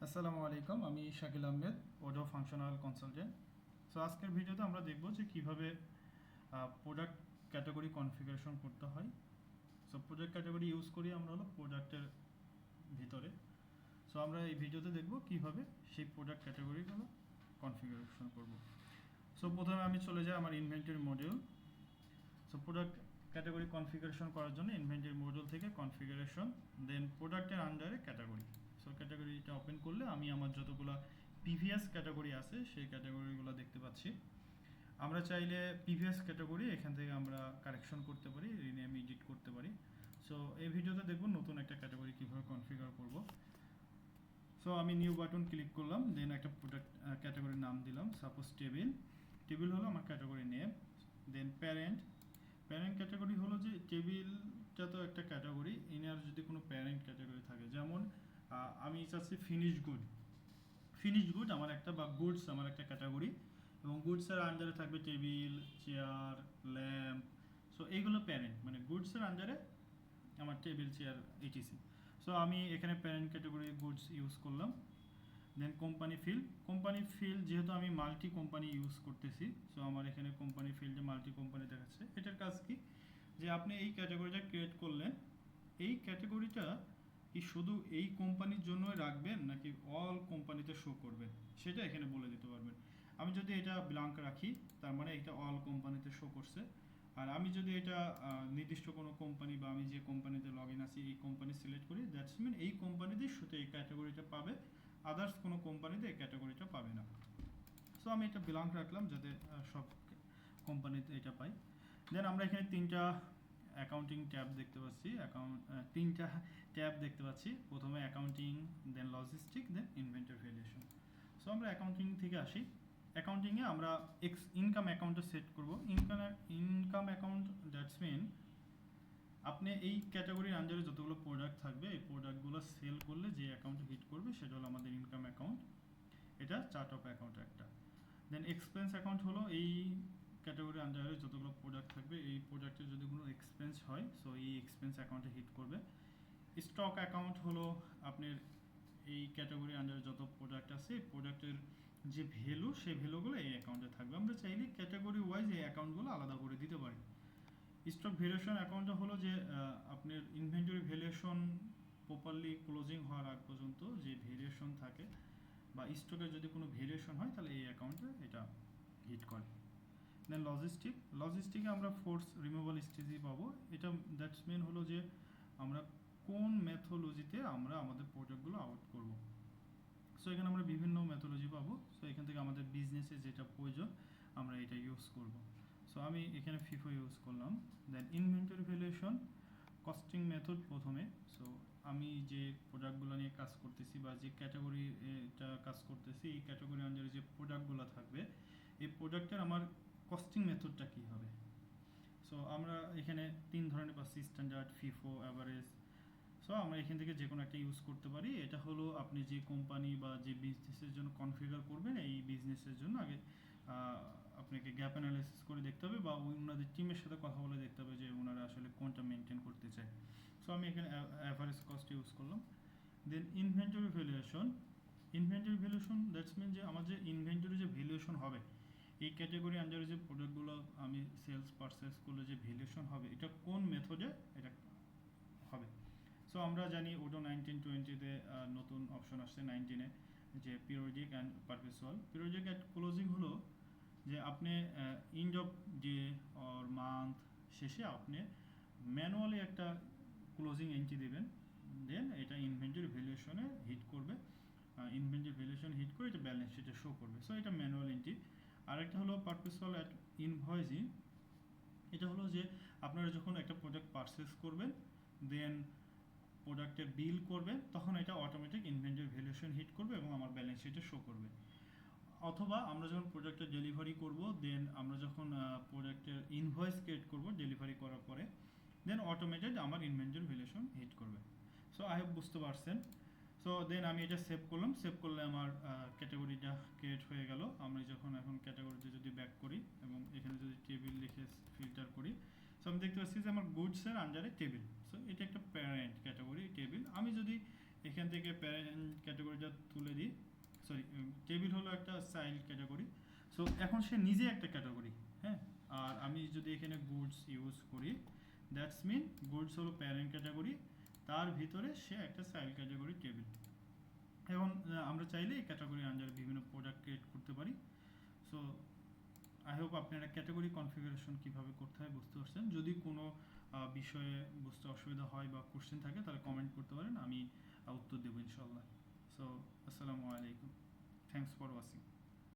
আসসালামু আলাইকুম, আমি Shakil Ahmed, Odoo functional consultant. So আজকের ভিডিওতে আমরা দেখব যে কিভাবে প্রোডাক্ট ক্যাটাগরি কনফিগারেশন করতে হয়। সো প্রোডাক্ট ক্যাটাগরি ইউজ করি আমরা হলো প্রোডাক্টের ভিতরে। সো আমরা এই ভিডিওতে দেখব কিভাবে সেই প্রোডাক্ট ক্যাটাগরিগুলো কনফিগারেশন করব। সো প্রথমে আমি চলে যাই আমার inventory module. So product category configuration করার জন্য ইনভেন্টরি মডিউল থেকে কনফিগারেশন, দেন প্রোডাক্টের আন্ডারে ক্যাটাগরি। সো ক্যাটাগরিটা ওপেন করলে আমি আমার যতগুলো প্রিভিয়াস ক্যাটাগরি আছে সেই ক্যাটাগরিগুলো দেখতে পাচ্ছি। আমরা চাইলে প্রিভিয়াস ক্যাটাগরি এখান থেকে আমরা কারেকশন করতে পারি, রিনেম এডিট করতে পারি। সো এই ভিডিওতে দেখব নতুন একটা ক্যাটাগরি কীভাবে কনফিগার করব। সো আমি নিউ বাটন ক্লিক করলাম, দেন একটা প্রোডাক্ট ক্যাটাগরির নাম দিলাম, সাপোজ টেবিল। টেবিল হলো আমার ক্যাটাগরি নেম। দেন প্যারেন্ট ক্যাটাগরি হলো যে টেবিলটা তো একটা ক্যাটাগরি, ইনার যদি কোনো প্যারেন্ট ক্যাটাগরি থাকে, যেমন আমি চাচ্ছি ফিনিশ গুড আমার একটা, বা গুডস আমার একটা ক্যাটাগরি, এবং গুডসের আন্ডারে থাকবে টেবিল, চেয়ার, ল্যাম্প। সো এইগুলো প্যারেন্ট, মানে গুডসের আন্ডারে আমার টেবিল, চেয়ার, ইটিসি। সো আমি এখানে প্যারেন্ট ক্যাটাগরি গুডস ইউজ করলাম। দেন কোম্পানি ফিল্ড যেহেতু আমি মাল্টি কোম্পানি ইউজ করতেছি, সো আমার এখানে কোম্পানি ফিল্ডে মাল্টি কোম্পানি দেখাচ্ছে। এটার কাজ কি, যে আপনি এই ক্যাটাগরিটা ক্রিয়েট করলেন, এই ক্যাটাগরিটা কি শুধু এই কোম্পানির জন্যই রাখবেন নাকি অল কোম্পানিতে শো করবেন, সেটা এখানে বলে দিতে পারবেন। আমি যদি এটা ব্ল্যাঙ্ক রাখি, তার মানে এটা অল কোম্পানিতে শো করছে। আর আমি যদি এটা নির্দিষ্ট কোনো কোম্পানি, বা আমি যে কোম্পানিতে লগ ইন আছি এই কোম্পানি সিলেক্ট করি, দ্যাটস মিন এই কোম্পানিতে শুধু এই ক্যাটাগরিটা পাবে, আদার্স কোনো কোম্পানিতে এই ক্যাটাগরিটা পাবে না। সো আমি এটা ব্ল্যাঙ্ক রাখলাম যাতে সব কোম্পানিতে এটা পাই। দেন আমরা এখানে অ্যাকাউন্টিং ট্যাব দেখতে পাচ্ছি, তিনটা ট্যাব দেখতে পাচ্ছি। প্রথমে অ্যাকাউন্টিং, দেন লজিস্টিক, দেন ইনভেন্টরি ভ্যালুয়েশন। সো আমরা অ্যাকাউন্টিং থেকে আসি। অ্যাকাউন্টিংয়ে আমরা ইনকাম অ্যাকাউন্টটা সেট করব। ইনকাম অ্যাকাউন্ট, দ্যাটস মিন আপনি এই ক্যাটাগরির আন্ডারে যতগুলো প্রোডাক্ট থাকবে, এই প্রোডাক্টগুলো সেল করলে যে অ্যাকাউন্টে হিট করবে সেটা হলো আমাদের ইনকাম অ্যাকাউন্ট। এটা চার্ট অফ অ্যাকাউন্ট একটা। দেন এক্সপেন্স অ্যাকাউন্ট হলো এই ক্যাটাগরি আন্ডারে যতগুলো প্রোডাক্ট থাকবে, এই প্রোডাক্টের যদি কোনো এক্সপেন্স হয়, সো এই এক্সপেন্স অ্যাকাউন্টে হিট করবে। স্টক অ্যাকাউন্ট হলো আপনার এই ক্যাটাগরি আন্ডারে যত প্রোডাক্ট আছে, এই প্রোডাক্টের যে ভ্যালু, সেই ভ্যালুগুলো এই অ্যাকাউন্টে থাকবে। আমরা চাইলে ক্যাটাগরি ওয়াইজ এই অ্যাকাউন্টগুলো আলাদা করে দিতে পারি। স্টক ভ্যালুয়েশন অ্যাকাউন্টটা হলো যে আপনার ইনভেন্টরি ভ্যালুয়েশন প্রপারলি ক্লোজিং হওয়ার আগ পর্যন্ত যে ভ্যারিয়েশন থাকে, বা স্টকের যদি কোনো ভেরিয়েশন হয়, তাহলে এই অ্যাকাউন্টে এটা হিট করে। দেন লজিস্টিকে আমরা ফোর্স রিমুভাল স্টেজই পাবো। এটা দ্যাটস মিন হলো যে আমরা কোন মেথোলজিতে আমরা আমাদের প্রোডাক্টগুলো আউট করব। সো এখানে আমরা বিভিন্ন মেথোলজি পাবো। সো এখান থেকে আমাদের বিজনেসে যেটা প্রয়োজন আমরা এটা ইউজ করব। সো আমি এখানে ফিফো ইউজ করলাম। দেন ইনভেন্টরি ভ্যালুয়েশন কস্টিং মেথড প্রথমে। সো আমি যে প্রোডাক্টগুলো নিয়ে কাজ করতেছি, বা যে ক্যাটাগরি এটা কাজ করতেছি, এই ক্যাটাগরি অনুযায়ী যে প্রোডাক্টগুলো থাকবে, এই প্রোডাক্টের আমার কস্টিং মেথডটা কী হবে। সো আমরা এখানে 3 ধরনের পাচ্ছি, স্ট্যান্ডার্ড, ফিফো, অ্যাভারেজ। সো আমরা এখান থেকে যে কোনো একটা ইউজ করতে পারি। এটা হলো আপনি যে কোম্পানি বা যে বিজনেসের জন্য কনফিগার করবেন, এই বিজনেসের জন্য আগে আপনাকে গ্যাপ অ্যানালাইসিস করে দেখতে হবে, বা ওনাদের টিমের সাথে কথা বলে দেখতে হবে যে ওনারা আসলে কোনটা মেনটেন করতে চায়। সো আমি এখানে অ্যাভারেজ কস্ট ইউজ করলাম। দেন ইনভেন্টরি ভ্যালুয়েশন দ্যাটস মিন যে আমার যে ইনভেন্টরি যে ভ্যালুয়েশন হবে, এই ক্যাটাগরি আন্ডারে যে প্রোডাক্টগুলো আমি সেলস পারচেস করলে যে ভ্যালুয়েশন হবে, এটা কোন মেথডে এটা হবে। সো আমরা জানি ওডো 1920-তে নতুন অপশন আসছে 19-এ, যে periodic and perpetual. Periodic at closing হলো যে আপনি end off day or month শেষে আপনি ম্যানুয়ালি একটা ক্লোজিং এন্ট্রি দেবেন, দেন এটা ইনভেন্টরি ভ্যালুয়েশনে হিট করবে। ইনভেন্টরি ভ্যালুয়েশন হিট করে এটা ব্যালেন্স শিটে শো করবে। সো এটা ম্যানুয়াল এন্ট্রি। আরেকটা হলো পারপেচুয়াল অ্যাট ইনভয়েসিং। এটা হলো যে আপনারা যখন একটা প্রোডাক্ট পারচেস করবেন, দেন প্রোডাক্টের বিল করবেন, তখন এটা অটোমেটিক ইনভেন্টরি ভ্যালুয়েশন হিট করবে এবং আমার ব্যালেন্স শিটে শো করবে। অথবা আমরা যখন প্রোডাক্টের ডেলিভারি করব, দেন আমরা যখন প্রোডাক্টের ইনভয়েস ক্রিয়েট করব ডেলিভারি করার পরে, দেন অটোমেটেড আমার ইনভেন্টরি ভ্যালুয়েশন হিট করবে। সো আই হোপ বুঝতে পারছেন। সো দেন আমি এটা সেভ করলাম। সেভ করলে আমার ক্যাটাগরিটা ক্রিয়েট হয়ে গেল। আমরা যখন এখন ক্যাটাগরিতে যদি ব্যাক করি এবং এখানে যদি টেবিল লিখে ফিল্টার করি, সো আমি দেখতে পাচ্ছি যে আমার গুডসের আন্ডারে টেবিল। সো এটা একটা প্যারেন্ট ক্যাটাগরি টেবিল। আমি যদি এখান থেকে প্যারেন্ট ক্যাটাগরিটা তুলে দিই, টেবিল হলো একটা চাইল্ড ক্যাটাগরি। সো এখন সে নিজে একটা ক্যাটাগরি, হ্যাঁ। আর আমি যদি এখানে গুডস ইউজ করি, দ্যাটস মিন গুডস হলো প্যারেন্ট ক্যাটাগরি, তার ভিতরে সে একটা চাইল্ড ক্যাটাগরি টেবিল। এখন আমরা চাইলে এই ক্যাটাগরি আন্ডারে বিভিন্ন প্রোডাক্ট ক্রিয়েট করতে পারি। সো আই হোপ আপনারা ক্যাটাগরি কনফিগারেশন কীভাবে করতে হয় বুঝতে পারছেন। যদি কোনো বিষয়ে বুঝতে অসুবিধা হয় বা কোশ্চেন থাকে তাহলে কমেন্ট করতে পারেন, আমি উত্তর দেবো ইনশাল্লাহ। সো আসসালামু আলাইকুম, থ্যাংকস ফর ওয়াচিং।